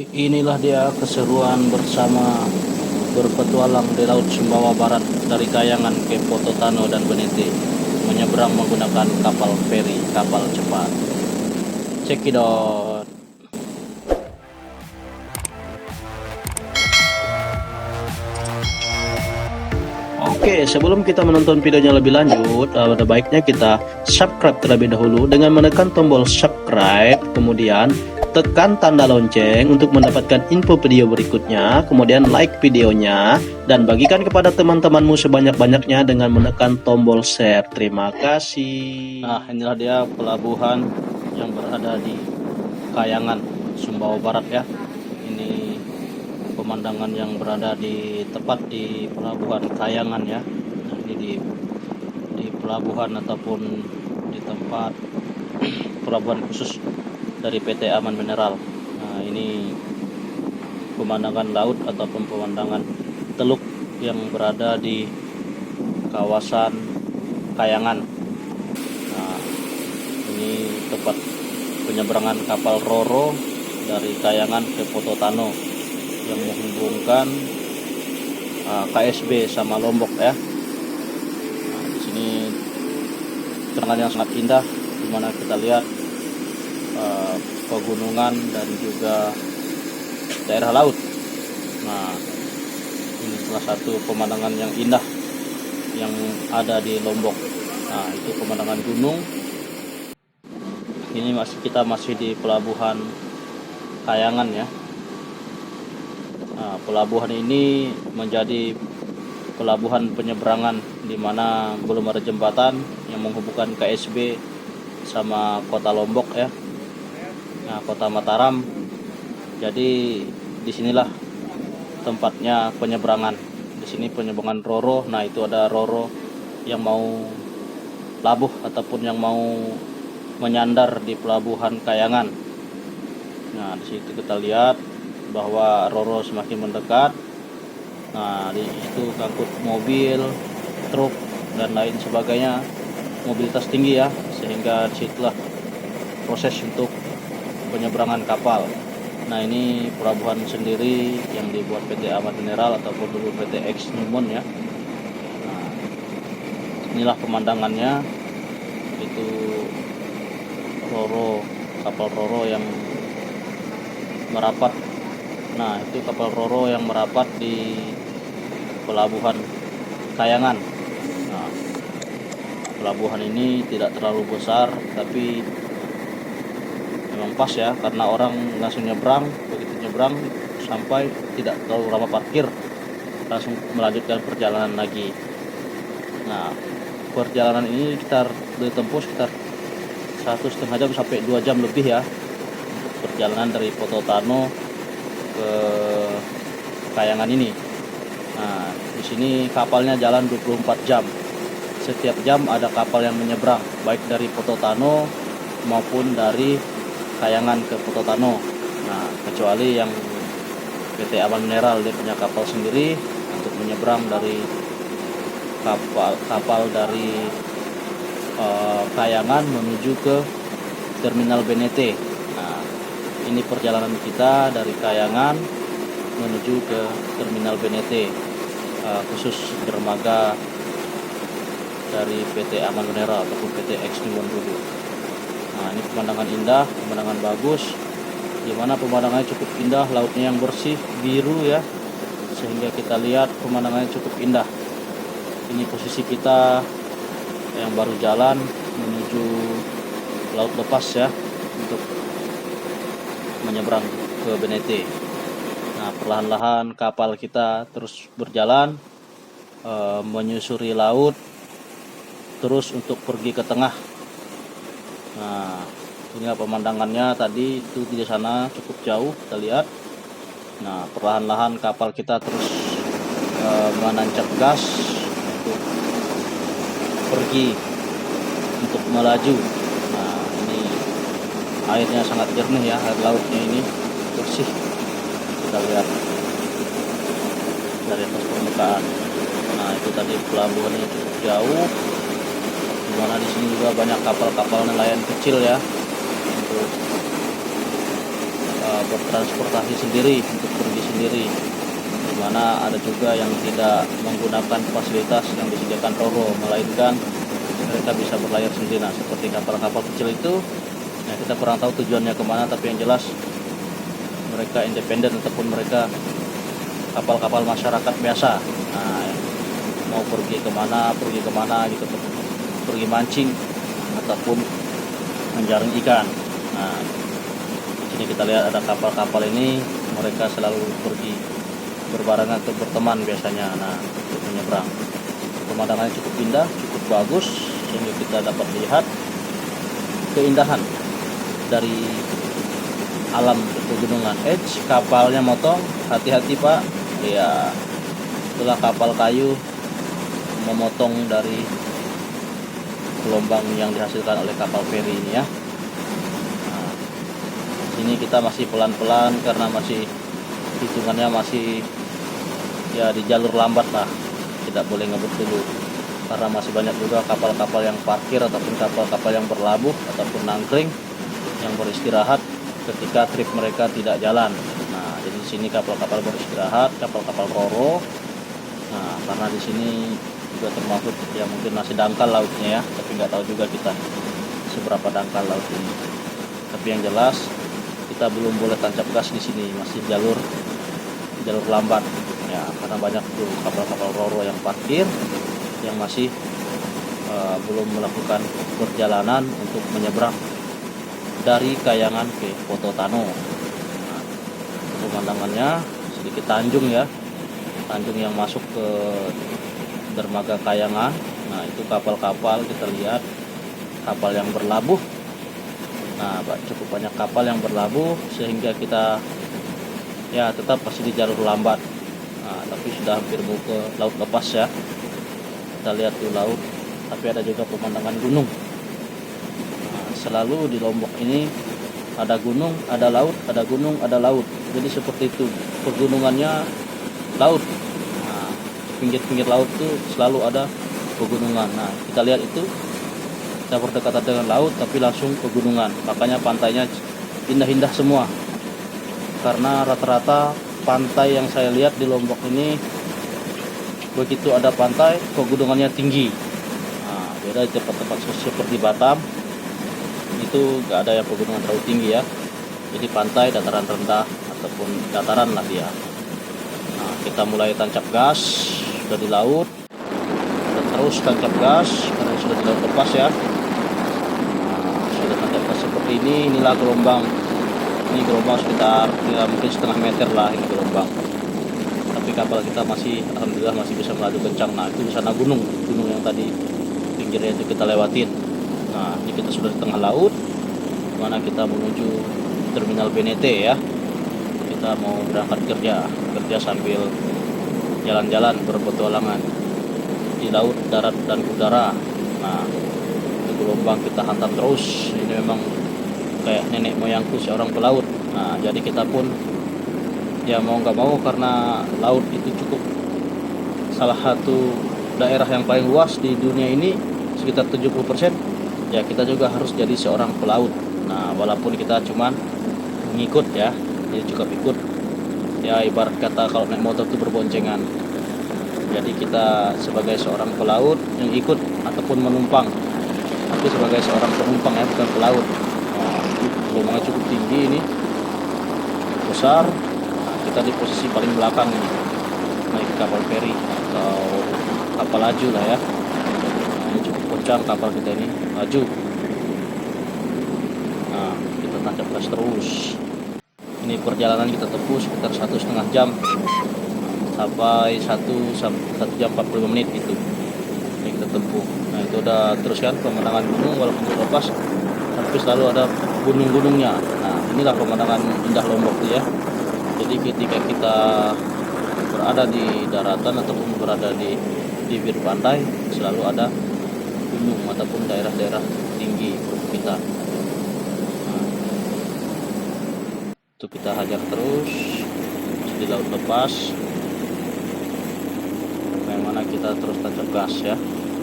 Inilah dia keseruan bersama berpetualang di Laut Sumbawa Barat dari Kayangan ke Pototano dan Benete, menyeberang menggunakan kapal feri, kapal cepat. Cekidot. Oke, sebelum kita menonton videonya lebih lanjut, ada baiknya kita subscribe terlebih dahulu dengan menekan tombol subscribe, kemudian tekan tanda lonceng untuk mendapatkan info video berikutnya, kemudian like videonya, dan bagikan kepada teman-temanmu sebanyak-banyaknya dengan menekan tombol share. Terima kasih. Nah, inilah dia pelabuhan yang berada di Kayangan, Sumbawa Barat ya. Ini pemandangan yang berada di tepat di pelabuhan Kayangan ya. Nah, ini di pelabuhan ataupun di tempat pelabuhan khusus dari PT Aman Mineral. Nah, ini pemandangan laut ataupun pemandangan teluk yang berada di kawasan Kayangan. Nah, ini tempat penyeberangan kapal Roro dari Kayangan ke Pototano yang menghubungkan KSB sama Lombok ya. Nah, di sini pemandangan yang sangat indah, di mana kita lihat pegunungan dan juga daerah laut. Nah, ini salah satu pemandangan yang indah yang ada di Lombok. Nah, itu pemandangan gunung. Ini kita masih di pelabuhan Kayangan ya. Nah, pelabuhan ini menjadi pelabuhan penyeberangan di mana belum ada jembatan yang menghubungkan KSB sama kota Lombok ya. Nah, kota Mataram. Jadi disinilah tempatnya penyeberangan. Di sini penyeberangan Roro. Nah, itu ada Roro yang mau labuh ataupun yang mau menyandar di pelabuhan Kayangan. Nah, di situ kita lihat bahwa Roro semakin mendekat. Nah, di situ ngangkut mobil, truk dan lain sebagainya, mobilitas tinggi ya, sehingga disitulah proses untuk penyeberangan kapal. Nah, ini pelabuhan sendiri yang dibuat PT Aman Mineral ataupun dulu PT X Numon ya. Nah, inilah pemandangannya, itu Roro, kapal Roro yang merapat. Nah, itu kapal Roro yang merapat di pelabuhan Kayangan. Nah, pelabuhan ini tidak terlalu besar, tapi memang pas ya, karena orang langsung nyebrang. Begitu nyebrang sampai tidak terlalu lama parkir, langsung melanjutkan perjalanan lagi. Nah, perjalanan ini ditempuh sekitar 1,5 jam sampai 2 jam lebih ya, untuk perjalanan dari Pototano ke Kayangan ini. Nah, di sini kapalnya jalan 24 jam. Setiap jam ada kapal yang menyeberang, baik dari Pototano maupun dari Kayangan ke Pototano. Nah, kecuali yang PT Aman Mineral, dia punya kapal sendiri untuk menyeberang dari kapal dari Kayangan menuju ke Terminal Benete. Nah, ini perjalanan kita dari Kayangan menuju ke Terminal Benete, khusus dermaga dari PT Aman Mineral ataupun PT X Numon dulu. Nah, ini pemandangan indah, pemandangan bagus, di mana pemandangannya cukup indah, lautnya yang bersih biru ya, sehingga kita lihat pemandangannya cukup indah. Ini posisi kita yang baru jalan menuju laut lepas ya, untuk menyeberang ke Benete. Nah, perlahan-lahan kapal kita terus berjalan menyusuri laut terus untuk pergi ke tengah. Nah, inilah pemandangannya tadi itu di sana cukup jauh kita lihat. Nah, perlahan-lahan kapal kita terus menancap gas untuk pergi, untuk melaju. Nah, ini airnya sangat jernih ya, air lautnya ini bersih. Kita lihat dari atas permukaan. Nah, itu tadi pelabuhannya cukup jauh, dimana di sini juga banyak kapal-kapal nelayan kecil ya, untuk bertransportasi sendiri untuk pergi sendiri, di mana ada juga yang tidak menggunakan fasilitas yang disediakan Roro, melainkan mereka bisa berlayar sendiri. Nah, seperti kapal-kapal kecil itu, nah kita kurang tahu tujuannya kemana, tapi yang jelas mereka independen ataupun mereka kapal-kapal masyarakat biasa. Nah, mau pergi kemana gitu, pergi mancing ataupun menjaring ikan. Nah, di sini kita lihat ada kapal-kapal ini, mereka selalu pergi berbarengan atau berteman biasanya. Nah, untuk menyeberang. Pemandangannya cukup indah, cukup bagus, sehingga kita dapat lihat keindahan dari alam pegunungan. Kapalnya motong, hati-hati Pak. Ya, itulah kapal kayu memotong dari gelombang yang dihasilkan oleh kapal feri ini ya. Nah, sini kita masih pelan-pelan karena masih hitungannya masih ya di jalur lambat lah, tidak boleh ngebut dulu karena masih banyak juga kapal-kapal yang parkir ataupun kapal-kapal yang berlabuh ataupun nangkring yang beristirahat ketika trip mereka tidak jalan. Nah, jadi di sini kapal-kapal beristirahat, kapal-kapal Roro. Nah, karena di sini juga termasuk ya mungkin masih dangkal lautnya ya, tapi nggak tahu juga kita seberapa dangkal laut ini. Tapi yang jelas kita belum boleh tancap gas di sini, masih jalur lambat ya, karena banyak tuh kapal-kapal Roro yang parkir yang masih belum melakukan perjalanan untuk menyeberang dari Kayangan ke Pototano. Nah, pemandangannya sedikit tanjung ya, tanjung yang masuk ke dermaga Kayangan. Nah, itu kapal-kapal kita lihat kapal yang berlabuh. Nah, cukup banyak kapal yang berlabuh sehingga kita ya tetap masih di jalur lambat. Nah, tapi sudah hampir mau ke laut lepas ya. Kita lihat tuh laut, tapi ada juga pemandangan gunung. Nah, selalu di Lombok ini ada gunung, ada laut, ada gunung, ada laut. Jadi seperti itu, pegunungannya laut. Nah, pinggir-pinggir laut tuh selalu ada pegunungan. Nah, kita lihat itu, kita berdekatan dengan laut tapi langsung pegunungan. Makanya pantainya indah-indah semua. Karena rata-rata pantai yang saya lihat di Lombok ini, begitu ada pantai, pegunungannya tinggi. Nah, beda di tempat-tempat seperti Batam, itu nggak ada yang pegunungan terlalu tinggi ya. Jadi pantai dataran rendah ataupun dataran lah dia. Nah, kita mulai tancap gas, sudah di laut, dan terus tancap gas karena sudah di laut lepas ya. Nah, sudah tancap gas seperti ini, inilah gelombang. Ini gelombang sekitar ya, mungkin setengah meter lah ini gelombang. Tapi kapal kita masih, alhamdulillah masih bisa melaju kencang. Nah, itu di sana gunung yang tadi pinggirnya itu kita lewatin. Nah, ini kita sudah di tengah laut, mana kita menuju terminal BNT ya. Kita mau berangkat kerja sambil jalan-jalan berpetualangan di laut, darat dan udara. Nah, itu gelombang kita hantam terus. Ini memang kayak nenek moyangku seorang pelaut. Nah, jadi kita pun ya mau nggak mau, karena laut itu cukup salah satu daerah yang paling luas di dunia ini, sekitar 70%, ya kita juga harus jadi seorang pelaut. Nah, walaupun kita cuman ngikut ya, jadi cukup ikut ya, ibarat kata kalau naik motor itu berboncengan. Jadi kita sebagai seorang pelaut yang ikut ataupun menumpang, tapi sebagai seorang penumpang ya, bukan pelaut. Nah, gelombangnya cukup tinggi ini, besar. Kita di posisi paling belakang ini, naik kapal feri atau kapal laju lah ya. Nah, ini cukup kencang kapal kita ini, laju. Nah, kita tancap gas terus. Ini perjalanan kita tempuh sekitar 1,5 jam sampai 1 jam 45 menit itu yang kita tempuh. Nah, itu udah terus kan pemandangan gunung, walaupun lepas tapi selalu ada gunung-gunungnya. Nah, inilah pemandangan indah Lombok ya. Jadi ketika kita berada di daratan ataupun berada di bibir pantai, selalu ada gunung ataupun daerah-daerah tinggi kita. Nah, itu kita hajar terus di laut lepas, bagaimana kita terus tancap gas ya.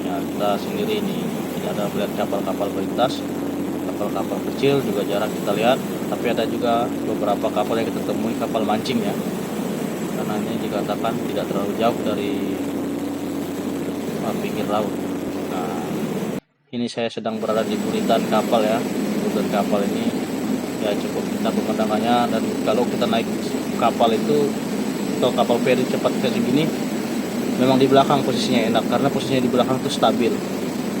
Ya, kita sendiri ini tidak ada melihat kapal-kapal melintas, kapal-kapal kecil juga jarang kita lihat. tapi ada juga beberapa kapal yang kita temui, kapal mancing ya, karena ini dikatakan tidak terlalu jauh dari pinggir laut. Nah, ini saya sedang berada di buritan kapal ya. Buritan kapal ini ya cukup indah pemandangannya, dan kalau kita naik kapal itu atau kapal feri cepat kayak gini, memang di belakang posisinya enak karena posisinya di belakang itu stabil,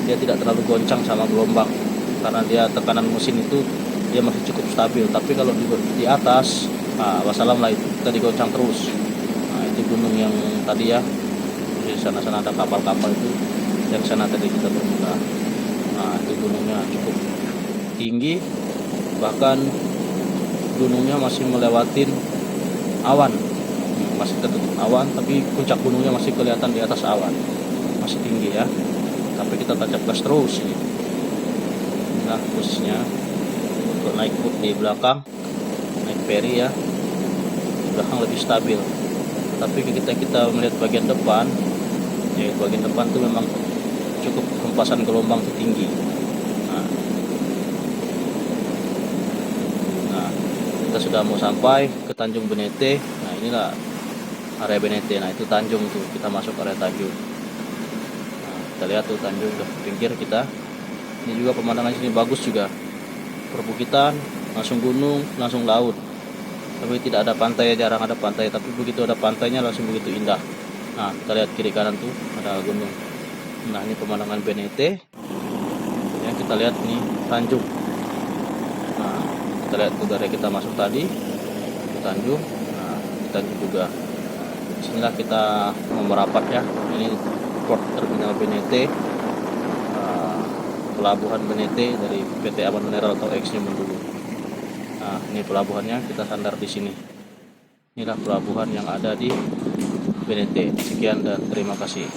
dia tidak terlalu goncang sama gelombang karena dia tekanan mesin itu dia masih cukup stabil. Tapi kalau di atas, wassalam lah, itu kita digoncang terus. Nah, itu gunung yang tadi ya, di sana-sana ada kapal-kapal itu, yang sana tadi kita bermuda. Nah, itu gunungnya cukup tinggi, bahkan gunungnya masih melewatin awan, masih tertutup awan, tapi puncak gunungnya masih kelihatan di atas awan, masih tinggi ya. Tapi kita tancap gas terus ini. Nah, posisinya untuk naik boat di belakang, naik ferry ya, di belakang lebih stabil. Tapi kita melihat bagian depan, ya bagian depan tuh memang cukup hempasan gelombang tuh tinggi. Nah, kita sudah mau sampai ke Tanjung Benete. Nah, inilah area Benete. Nah, itu Tanjung tuh, kita masuk area Tanjung. Nah, kita lihat tuh Tanjung udah pinggir kita. Ini juga pemandangan sini bagus juga, perbukitan, langsung gunung, langsung laut. Tapi tidak ada pantai, jarang ada pantai, tapi begitu ada pantainya langsung begitu indah. Nah, kita lihat kiri kanan tuh ada gunung. Nah, ini pemandangan Benete. Ya, kita lihat nih Tanjung. Nah, kita lihat tuh dari kita masuk tadi ke Tanjung. Nah, di Tanjung juga. Bismillah, kita mau merapat ya. Ini port terminal Benete, pelabuhan Benete dari PT Aman Mineral atau ex-nya dulu. Nah, ini pelabuhannya, kita sandar di sini. Inilah pelabuhan yang ada di Benete. Sekian dan terima kasih.